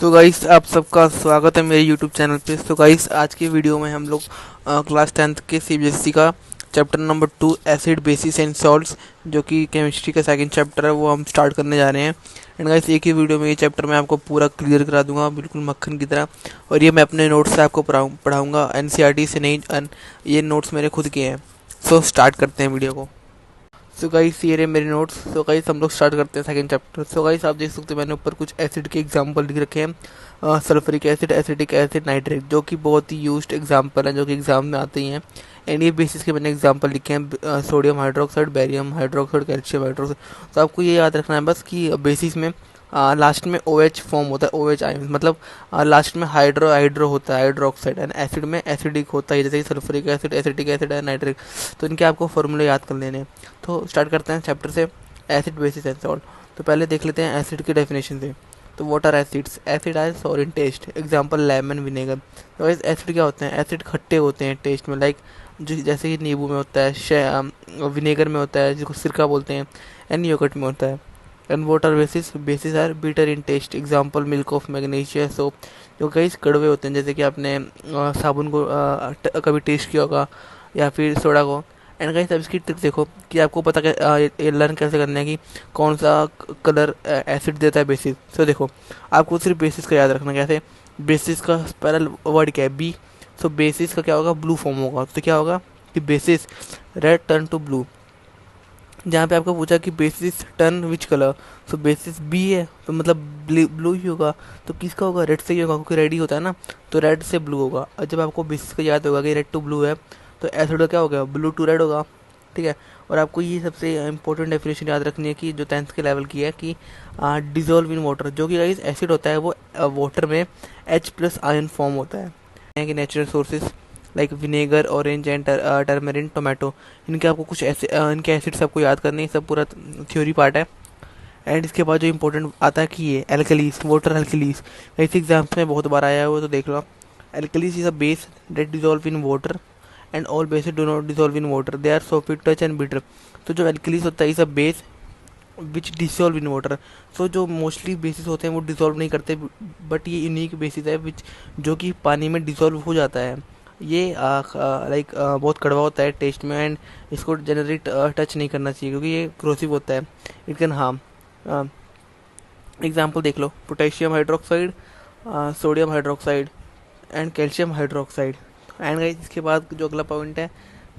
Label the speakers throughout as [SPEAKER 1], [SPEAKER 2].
[SPEAKER 1] तो गाइस आप सबका स्वागत है मेरे यूट्यूब चैनल पे। तो गाइस आज की वीडियो में हम लोग क्लास 10th के सीबीएसई का chapter number 2 acid basis and salts, जो कि केमिस्ट्री का सेकंड चैप्टर है, वो हम स्टार्ट करने जा रहे हैं। एंड गाइस एक ही वीडियो में ये चैप्टर मैं आपको पूरा क्लियर करा दूंगा, बिल्कुल मक्खन की तरह। और ये मैं अपने नोट्स से आपको पढ़ाऊँगा, एनसीईआरटी से नहीं। ये नोट्स मेरे खुद के हैं। सो स्टार्ट करते हैं वीडियो को। सो गाइस ये रहे मेरे नोट्स। सो गाइस हम लोग स्टार्ट करते हैं सेकंड चैप्टर। सो गाइस आप देख सकते हैं मैंने ऊपर कुछ एसिड के एग्जांपल लिख रखे हैं। Sulphuric acid, acetic acid, nitric, जो कि बहुत ही यूज्ड एग्जांपल हैं, जो कि एग्जाम में आते ही हैं। एंड ये बेसिस के मैंने एग्जांपल लिखे हैं, sodium hydroxide, barium hydroxide, calcium hydroxide. तो आपको ये याद रखना है बस कि बेसिस में लास्ट में ओ एच फॉर्म होता है, ओ एच आयन, मतलब लास्ट में हाइड्रो हाइड्रो होता है, हाइड्रोक्साइड। एंड एसिड में एसिडिक होता है, जैसे कि सल्फ्यूरिक एसिड, एसिटिक एसिड है, नाइट्रिक। तो इनके आपको फॉर्मूले याद कर लेने हैं। तो स्टार्ट करते हैं चैप्टर से, एसिड बेसिस एंड सॉल्ट। तो पहले देख लेते हैं एसिड की डेफिनेशन से। तो what are acids? Acid are sour in taste, example lemon, vinegar. तो एसिड क्या होते हैं? एसिड खट्टे होते हैं टेस्ट में, लाइक जो जैसे कि नींबू में होता है, विनेगर में होता है जिसको सिरका बोलते हैं, एंड योगर्ट में होता है। And water bases, bases are bitter in taste, example milk of magnesia soap. जो कई कड़वे होते हैं, जैसे कि आपने साबुन को कभी टेस्ट किया होगा, या फिर सोडा को। एंड गाइस अब इसकी ट्रिक देखो कि आपको पता ये लर्न कैसे करना है कि कौन सा कलर एसिड देता है बेसिस। तो देखो आपको सिर्फ बेसिस का याद रखना। कैसे? बेसिस का पहला वर्ड क्या है? बी। सो बेसिस का क्या होगा? ब्लू फॉर्म होगा। तो क्या होगा कि bases red turn to blue. जहाँ पे आपको पूछा कि bases turn which colour, so bases बी है, तो मतलब ब्लू ही होगा। तो किसका होगा? रेड से ही होगा, क्योंकि रेड ही होता है ना। तो रेड से ब्लू होगा। और जब आपको बेसिस का याद होगा कि रेड टू ब्लू है, तो एसिड का क्या होगा? ब्लू टू रेड होगा। ठीक है। और आपको ये सबसे इंपॉर्टेंट डेफिनेशन याद रखनी है कि जो 10th के लेवल की है, कि डिजोल्व इन वाटर, जो कि गाइस एसिड होता है, वो वाटर में H प्लस आयन फॉर्म होता है कि natural sources like vinegar, orange and turmeric, tomato. इनके आपको कुछ ऐसे इनके एसिड्स आपको याद करने हैं, सब पूरा थ्योरी पार्ट है। एंड इसके बाद जो इंपॉर्टेंट आता है कि ये एल्कलीस, वाटर एल्कलीस, ऐसे एग्जाम्स में बहुत बार आया हुआ, तो देख लो। Alkalis is a base that dissolve in water and all bases do not dissolve in water, they are soft touch and bitter. तो जो एल्कलीस होता है is a base which dissolve in water. So जो mostly basis होते हैं वो dissolve नहीं करते, बट ये यूनिक बेसिस है विच जो कि पानी में डिसॉल्व हो जाता है। ये लाइक बहुत कड़वा होता है टेस्ट में, एंड इसको जनरली टच नहीं करना चाहिए, क्योंकि ये क्रोसिव होता है, इट कैन हार्म। एग्जाम्पल देख लो, potassium hydroxide, sodium hydroxide and calcium hydroxide. And guys इसके बाद जो अगला पॉइंट है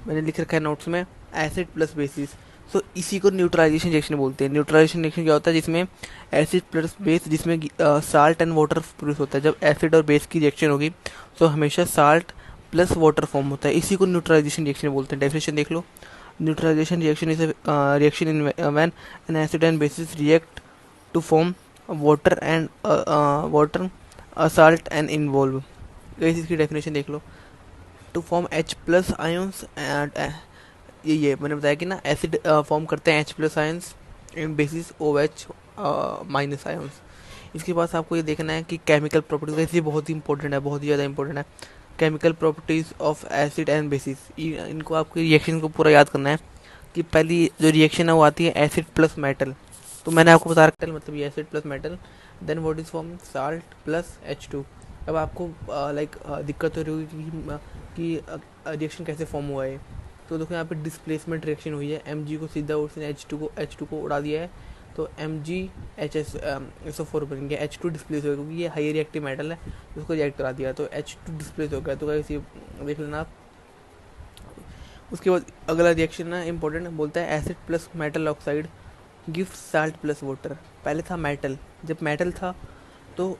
[SPEAKER 1] मैंने लिख रखा है नोट्स में, एसिड प्लस बेसिस। सो इसी को न्यूट्रलाइजेशन रिएक्शन बोलते हैं। न्यूट्रलाइजेशन रिएक्शन क्या होता है? जिसमें एसिड प्लस बेस, जिसमें साल्ट एंड वाटर प्रोड्यूस होता है। जब एसिड और बेस की रिएक्शन होगी तो हमेशा साल्ट प्लस वाटर फॉर्म होता है, इसी को न्यूट्रलाइजेशन रिएक्शन बोलते हैं। डेफिनेशन देख लो, neutralization reaction is reaction in when an acid and bases react to form water and water, salt and involve. इसकी डेफिनेशन देख लो, to form H plus ions and ये मैंने बताया कि ना एसिड फॉर्म करते हैं H plus ions and bases OH minus ions. इसके बाद आपको ये देखना है कि केमिकल प्रॉपर्टीज, ये बहुत ही इंपॉर्टेंट है, बहुत ही ज़्यादा इंपॉर्टेंट है। Chemical properties of acid and basis, इनको आपको रिएक्शन को पूरा याद करना है। कि पहली जो रिएक्शन है वो आती है एसिड प्लस मेटल। तो मैंने आपको बता रखा है, मतलब ये acid plus metal, then what is form salt plus H2। अब आपको लाइक दिक्कत हो रही होगी कि रिएक्शन कैसे फॉर्म हुआ है। तो देखो यहाँ पे डिस्प्लेसमेंट रिएक्शन हुई है, Mg को सीधा उसने H2 को उड़ा दिया है, तो MgHSO4 बन गया, H2 डिस्प्लेस हो गया, क्योंकि ये हाई रिएक्टिव मेटल है, उसको रिएक्ट करा दिया, तो H2 डिस्प्लेस हो गया। तो गाइस ये देख लेना आप। उसके बाद अगला रिएक्शन है इंपॉर्टेंट, बोलता है acid plus metal oxide give salt plus water. पहले था मेटल, जब मेटल था तो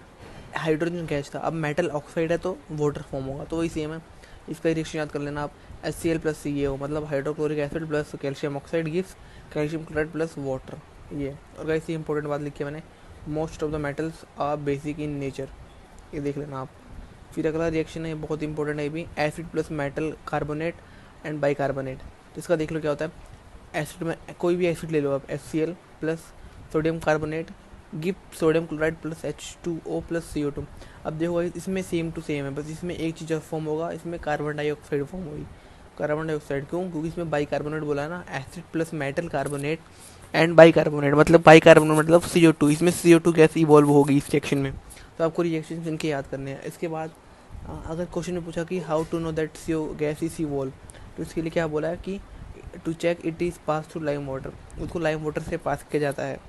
[SPEAKER 1] हाइड्रोजन गैस था, अब मेटल ऑक्साइड है तो वाटर फॉर्म होगा, तो वही सेम है। इसका रिएक्शन याद कर लेना आप, HCl प्लस CaO, मतलब hydrochloric acid plus calcium oxide gives calcium chloride plus water. ये और गाइस ये इंपॉर्टेंट बात लिखी है मैंने, most of the metals are basic in nature, ये देख लेना आप। फिर अगला रिएक्शन है, बहुत इंपॉर्टेंट है भी, acid plus metal carbonate and bicarbonate. तो इसका देख लो क्या होता है। एसिड में कोई भी एसिड ले लो आप, HCl plus sodium carbonate give sodium chloride plus H2O plus CO2। अब देखो इसमें सेम टू सेम है, बस इसमें एक चीज़ फॉर्म होगा, इसमें कार्बन डाइऑक्साइड फॉर्म होगी। कार्बन डाइऑक्साइड क्यों? क्योंकि इसमें बाइकार्बोनेट बोला है ना, acid plus metal carbonate and bicarbonate, मतलब बाइकार्बोनेट मतलब CO2, इसमें CO2 गैस इवॉल्व होगी इस रिएक्शन में। तो आपको रिएक्शन इनके याद करने हैं। इसके बाद अगर क्वेश्चन में पूछा कि how to know that CO gas is सी वॉल, तो इसके लिए क्या बोला है कि to check it is pass through lime water, उसको लाइम वाटर से पास किया जाता है।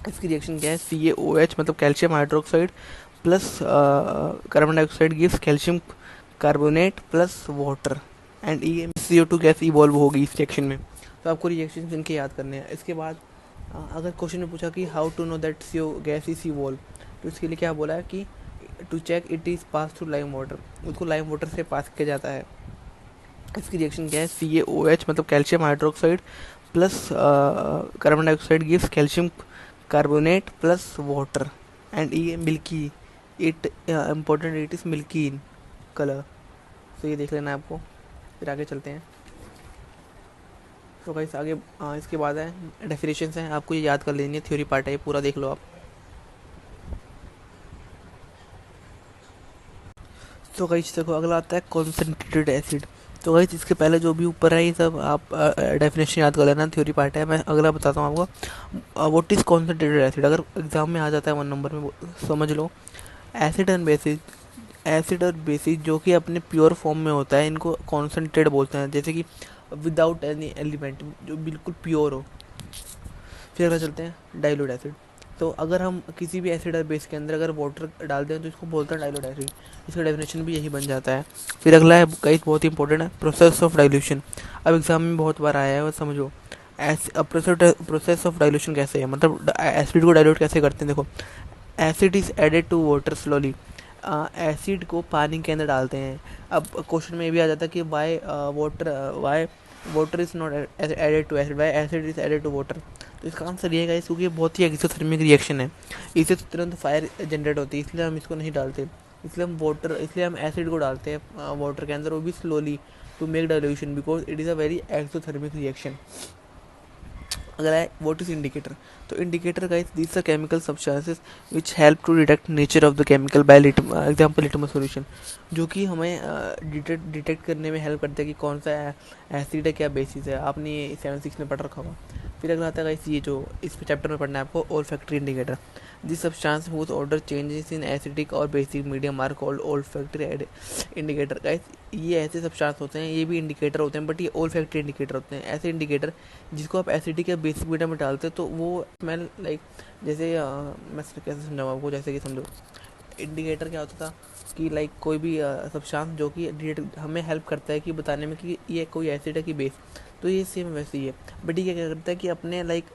[SPEAKER 1] इसकी रिएक्शन क्या है, CaOH मतलब calcium hydroxide plus carbon dioxide gives calcium carbonate plus water and CO2 gas evolve होगी इस रिएक्शन में। तो आपको रिएक्शन इनके याद करने हैं। इसके बाद अगर क्वेश्चन में पूछा कि how to know that CO gas is सी वॉल, तो इसके लिए क्या बोला है कि to check it is pass through lime water, उसको लाइम वाटर से पास किया जाता है। इसकी रिएक्शन क्या है, CaOH मतलब calcium hydroxide plus carbon dioxide gives calcium carbonate plus water and ये milky, it important, it is milky in colour. तो ये देख लेना है आपको। फिर आगे चलते हैं। तो गाइस आगे इसके बाद है डेफिनेशंस हैं, आपको ये याद कर लेनी है, थ्योरी पार्ट है, ये पूरा देख लो आप। तो गाइस देखो अगला आता है कॉन्सेंट्रेटेड एसिड। तो गाइस इसके पहले जो भी ऊपर है ये सब आप डेफिनेशन याद कर लेना, थ्योरी पार्ट है। मैं अगला बताता हूँ आपको व्हाट इज़ कॉन्सेंट्रेटेड एसिड। अगर एग्जाम में आ जाता है 1 नंबर में, समझ लो एसिड एंड बेसिस, एसिड और बेसिस जो कि अपने प्योर फॉर्म में होता है इनको कॉन्सेंट्रेट बोलते हैं, जैसे कि विदाउट एनी एलिमेंट, जो बिल्कुल प्योर हो। फिर अगला चलते हैं डाइल्यूट एसिड। तो अगर हम किसी भी एसिड और बेस के अंदर अगर वाटर डाल दें तो इसको बोलते हैं डाइल्यूट एसिड। इसका डेफिनेशन भी यही बन जाता है। फिर अगला है गाइस, बहुत ही इंपॉर्टेंट है, प्रोसेस ऑफ डाइल्यूशन। अब एग्जाम में बहुत बार आया है और समझो प्रोसेस ऑफ डाइल्यूशन कैसे है, मतलब एसिड को डाइल्यूट कैसे करते हैं। देखो acid is added to water slowly, acid को पानी के अंदर डालते हैं। अब क्वेश्चन में ये भी आ जाता है कि why water is not added to acid, why acid is added to water. तो इसका आंसर ये है क्योंकि ये बहुत ही एक्सोथर्मिक रिएक्शन है, इससे तुरंत फायर जनरेट होती है, इसलिए हम इसको नहीं डालते। इसलिए हम एसिड को डालते हैं वाटर के अंदर, वो भी slowly to make dilution, because it is a very exothermic reaction. अगर है व्हाट इज इंडिकेटर, तो indicator guys these are chemical substances which help to detect nature of the chemical by example litmus solution, जो कि हमें detect करने में help करता है कि कौन सा एसिड है क्या बेसिस है। आपने ये 7-6 में पढ़ रखा होगा। फिर अगला आता है गाइस ये जो इस चैप्टर में पढ़ना है आपको, olfactory indicator. This substance whose odour changes in acidic और basic medium are called olfactory indicator. Guys ये ऐसे सब्सटेंस होते हैं, ये भी इंडिकेटर होते हैं, बट ये ओल्फैक्टरी इंडिकेटर होते हैं। ऐसे इंडिकेटर जिसको आप एसिडिक या बेसिक मीडियम में डालते हैं तो वो स्मेल लाइक, जैसे मैं कैसे समझाऊँ आपको, जैसे कि समझो इंडिकेटर क्या होता था कि लाइक कोई भी सब्सटेंस जो कि हमें हेल्प करता है कि बताने में कि ये कोई एसिड है कि बेस, तो ये सेम वैसे ही है। बट ये क्या करता है कि अपने लाइक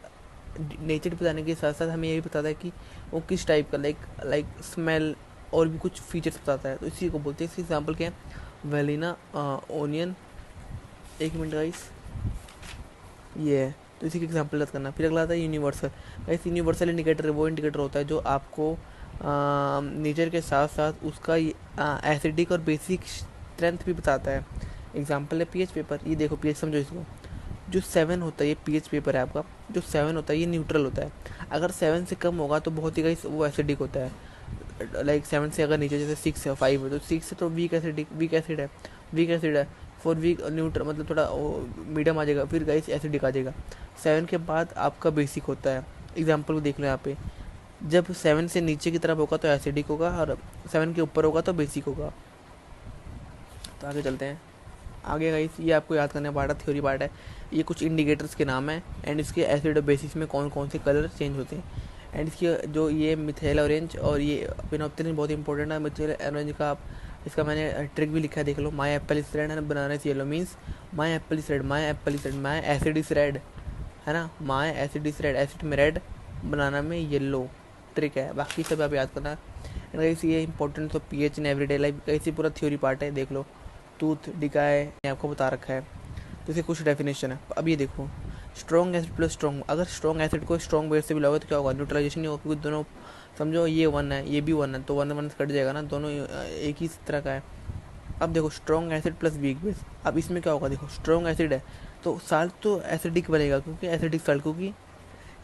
[SPEAKER 1] नेचर बताने के साथ साथ हमें ये भी बताता है कि वो किस टाइप का लाइक स्मेल और भी कुछ फीचर्स बताता है, तो इसी को बोलते हैं। इसकी एग्जाम्पल क्या है, वेलिना, ओनियन, 1 मिनट गाइस, ये है, तो इसी की एग्जाम्पल याद करना। फिर अगला आता है यूनिवर्सल। गाइस यूनिवर्सल इंडिकेटर वो इंडिकेटर होता है जो आपको नेचर के साथ साथ उसका एसिडिक और बेसिक स्ट्रेंथ भी बताता है। एग्जाम्पल है पीएच पेपर। ये देखो पीएच समझो इसको, जो 7 होता है ये पीएच पेपर है आपका, जो 7 होता है ये न्यूट्रल होता है। अगर 7 से कम होगा तो बहुत ही गाइस वो एसिडिक होता है। लाइक 7 से अगर नीचे जैसे 6 है 5 है तो 6 से तो वीक एसिड है। फॉर वीक न्यूट्रल मतलब थोड़ा मीडियम आ जाएगा, फिर गाइस एसिडिक आ जाएगा। 7 के बाद आपका बेसिक होता है। एग्जाम्पल को देख लो यहाँ पे, जब 7 से नीचे की तरफ होगा तो एसिडिक होगा और 7 के ऊपर होगा तो बेसिक होगा। तो आगे चलते हैं। आगे गाइस ये आपको याद करने पार्ट है, थ्योरी पार्ट है। ये कुछ इंडिकेटर्स के नाम है एंड इसके एसिड और बेसिस में कौन कौन से कलर चेंज होते हैं। एंड इसकी जो ये मिथाइल ऑरेंज और ये फिनोप्थेलिन बहुत इंपॉर्टेंट है। मिथाइल ऑरेंज का आप इसका मैंने ट्रिक भी लिखा है, देख लो। My apple is red and banana is yellow means my apple is red, my apple is red, my acid is red, है ना, my acid is red, acid में रेड, बनाना में येलो, ट्रिक है। बाकी सब आप याद करना। एंड गाइस ये इंपॉर्टेंट तो पीएच इन एवरीडे लाइफ, कैसे पूरा थ्योरी पार्ट है, देख लो। टूथ डिकाय आपको बता रखा है, तो इसके कुछ डेफिनेशन है। अब ये देखो स्ट्रॉन्ग एसिड प्लस स्ट्रॉन्ग, अगर स्ट्रॉन्ग एसिड को स्ट्रॉन्ग बेस से मिलाओगे तो क्या होगा, न्यूट्रलाइजेशन नहीं होगा, क्योंकि दोनों समझो ये 1 है ये भी 1 है तो 1 कट जाएगा ना, दोनों एक ही तरह का है। अब देखो strong acid plus weak base, अब इसमें क्या होगा, देखो स्ट्रॉन्ग एसिड है तो साल्ट तो एसिडिक बनेगा, क्योंकि एसिडिक साल्ट, क्योंकि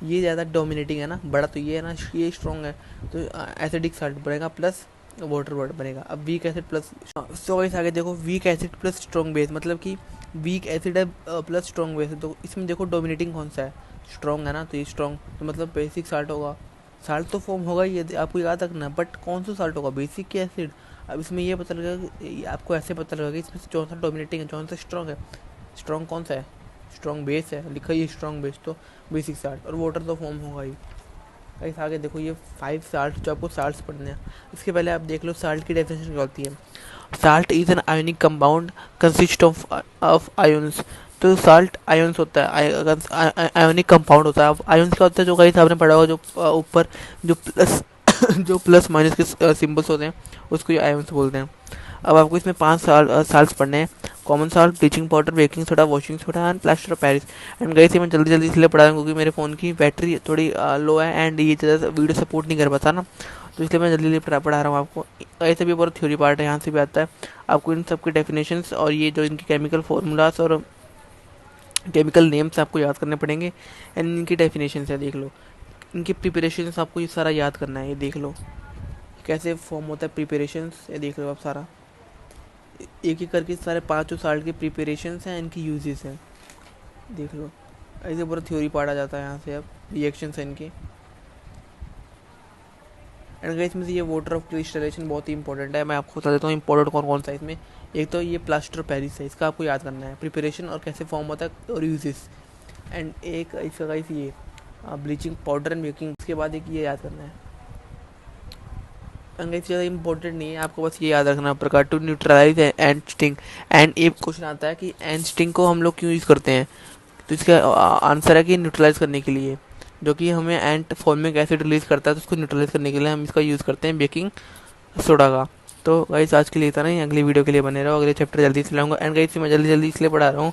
[SPEAKER 1] ये ज़्यादा डोमिनेटिंग है ना, बड़ा तो ये है ना, ये स्ट्रॉन्ग है तो एसिडिक साल्ट बनेगा प्लस वाटर बनेगा। अब weak acid plus, so guys आगे देखो weak acid plus strong base, मतलब कि वीक एसिड है प्लस स्ट्रॉन्ग बेस है, तो इसमें देखो डोमिनेटिंग कौन सा है, स्ट्रॉन्ग है ना, तो ये स्ट्रॉन्ग, तो मतलब बेसिक साल्ट होगा, साल्ट तो फॉर्म होगा ही, ये आपको याद रखना, बट कौन सा साल्ट होगा, बेसिक या एसिड। अब इसमें ये पता लगेगा आपको, ऐसे पता लगेगा कि इसमें से कौन सा डोमिनेटिंग है, कौन सा स्ट्रॉन्ग है। स्ट्रॉन्ग कौन सा है, स्ट्रॉन्ग बेस है, लिखा ही स्ट्रॉन्ग बेस, तो बेसिक साल्ट। और वाटर तो फॉर्म होगा ही। गाइस आगे देखो, ये 5 साल्ट जो आपको साल्ट्स पढ़ने हैं। इसके पहले आप देख लो साल्ट की डेफिनेशन क्या होती है। Salt is an ionic compound consist of ions. तो साल्ट आयोन्स होता है, आयोनिक कंपाउंड होता है। अब आयोन्स क्या होता है, जो गाइस आपने पढ़ा होगा, जो ऊपर जो प्लस जो प्लस माइनस के सिंबल्स होते हैं उसको आयोन्स बोलते हैं। अब आपको इसमें 5 साल्ट्स पढ़ने हैं। Common salt, bleaching powder, baking soda, washing soda and plaster of Paris. And guys ये मैं जल्दी जल्दी इसलिए पढ़ा रहा हूँ क्योंकि मेरे फ़ोन की बैटरी थोड़ी लो है एंड ये ज़्यादा वीडियो सपोर्ट नहीं कर पाता ना, तो इसलिए मैं जल्दी जल्दी पढ़ा रहा हूँ आपको। ऐसे भी पूरा थ्योरी पार्ट है, यहाँ से भी आता है। आपको इन सब के डेफिनेशंस और ये जो इनके केमिकल फार्मूलाज और केमिकल नेम्स आपको याद करने पड़ेंगे एंड इनकी डेफिनेशंस है, देख लो। इनकी प्रिपरेशंस आपको ये सारा याद करना है, ये देख लो कैसे फॉर्म होता है प्रिपरेशंस, ये देख लो आप सारा एक एक करके सारे 5 साल्ट के प्रिपरेशंस हैं, इनकी यूजेस हैं, देख लो। ऐसे पूरा थ्योरी पार्ट आ जाता है यहाँ से। अब रिएक्शंस हैं इनके। एंड गाइस इसमें से ये वाटर ऑफ क्रिस्टलेशन बहुत ही इंपॉर्टेंट है, मैं आपको बता देता हूँ इंपॉर्टेंट कौन कौन सा है इसमें। एक तो ये प्लास्टर पेरिस है, इसका आपको याद करना है, प्रिपरेशन और कैसे फॉर्म होता है और यूजेस। एंड एक इसका गाइस ये ब्लीचिंग पाउडर एंड बेकिंग, उसके बाद एक ये याद करना है। एंड गाइस ज़्यादा इंपॉर्टेंट नहीं है, आपको बस ये याद रखना प्रकार to neutralise and sting. And एक क्वेश्चन आता है कि एंड स्टिंग को हम लोग क्यों यूज़ करते हैं, तो इसका आंसर है कि न्यूट्रलाइज करने के लिए, जो कि हमें एंट फॉर्मिक एसिड रिलीज करता है, तो उसको न्यूट्रलाइज करने के लिए हम इसका यूज़ करते हैं बेकिंग सोडा का। तो गाइस आज के लिए इतना नहीं, अगली वीडियो के लिए बने रहो, अगले चैप्टर जल्दी से लाऊंगा। एंड गाइस मैं जल्दी जल्दी इसलिए पढ़ा रहा हूँ